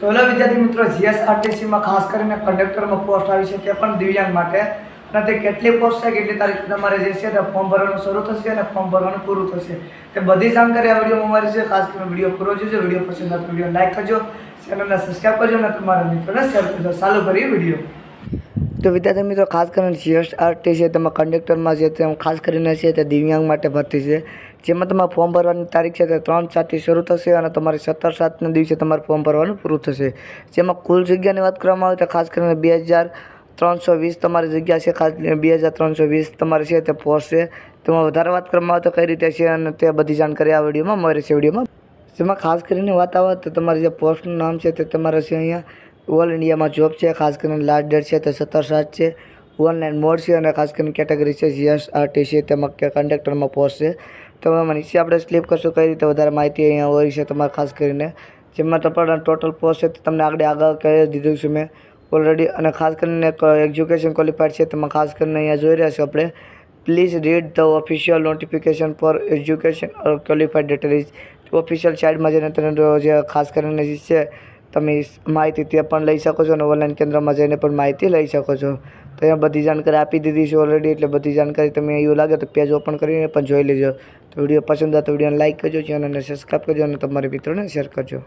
તો હેલો વિદ્યાર્થી મિત્રો, જીએસઆરટીસીમાં ખાસ કરીને કંડક્ટરમાં પોસ્ટ આવી છે, તે પણ દિવ્યાંગ માટે. અને તે કેટલી પોસ્ટ છે, કેટલી તારીખ તમારે જે છે તે ફોર્મ ભરવાનું શરૂ થશે અને ફોર્મ ભરવાનું પૂરું થશે, તે બધી જાણકારી આ વિડીયોમાં મળી છે. ખાસ કરીને વિડીયો પૂરો જોજો. વિડીયો પસંદ આવે તો વિડીયો લાઈક કરજો, ચેનલને સબસ્ક્રાઈબ કરજો અને તમારા મિત્રોને શેર કરજો. ચાલુ કરીએ વિડીયો. તો વિદ્યાર્થી મિત્રો, ખાસ કરીને જીએસઆરટીસી તેમાં કંડક્ટરમાં છે તે ખાસ કરીને છે તે દિવ્યાંગ માટે ભરતી છે, જેમાં તમારે ફોર્મ ભરવાની તારીખ છે તે 3/7થી શરૂ થશે અને તમારે 17/7ના દિવસે તમારે ફોર્મ ભરવાનું પૂરું થશે. જેમાં કુલ જગ્યાની વાત કરવામાં આવે તો ખાસ કરીને 2320 તમારી જગ્યા છે. ખાસ 2320 તમારે છે તે પોસ્ટ છે. તેમાં વધારે વાત કરવામાં આવે તો કઈ રીતે છે અને તે બધી જાણકારી આ વિડીયોમાં મળે છે. જેમાં ખાસ કરીને વાત આવે તો તમારી જે પોસ્ટનું નામ છે તે તમારે છે અહીંયા ઓલ ઇન્ડિયામાં જોબ છે. ખાસ કરીને લાસ્ટ ડેટ છે તે 17/7 છે. ઓનલાઈન મોડ છે અને ખાસ કરીને કેટેગરી છે જીએસઆરટીસી, તેમાં કંડક્ટરમાં પોસ્ટ છે. તો નીચે આપણે સ્લીપ કરશું કઈ રીતે વધારે માહિતી અહીંયા હોય છે તમારે ખાસ કરીને, જેમાં તમારા ટોટલ પોસ્ટ છે તે તમને આગળ કહી દીધું છે મેં ઓલરેડી. અને ખાસ કરીને એજ્યુકેશન ક્વોલિફાઈડ છે, તેમાં ખાસ કરીને અહીંયા જોઈ રહ્યા છો આપણે. Please read the official notification for education qualified details. Official સાઇટમાં જઈને તમે જે ખાસ કરીને જે છે તમે માહિતી તે પણ લઈ શકો છો અને ઓનલાઈન કેન્દ્રમાં જઈને પણ માહિતી લઈ શકો છો. તો અહીંયા બધી જાણકારી આપી દીધી છે ઓલરેડી, એટલે બધી જાણકારી તમે એવું લાગે તો પેજ ઓપન કરીને પણ જોઈ લેજો. તો વિડીયો પસંદ આવે તો વિડીયોને લાઈક કરજો, ચેનલને સબસ્ક્રાઈબ કરજો અને તમારા મિત્રોને શેર કરજો.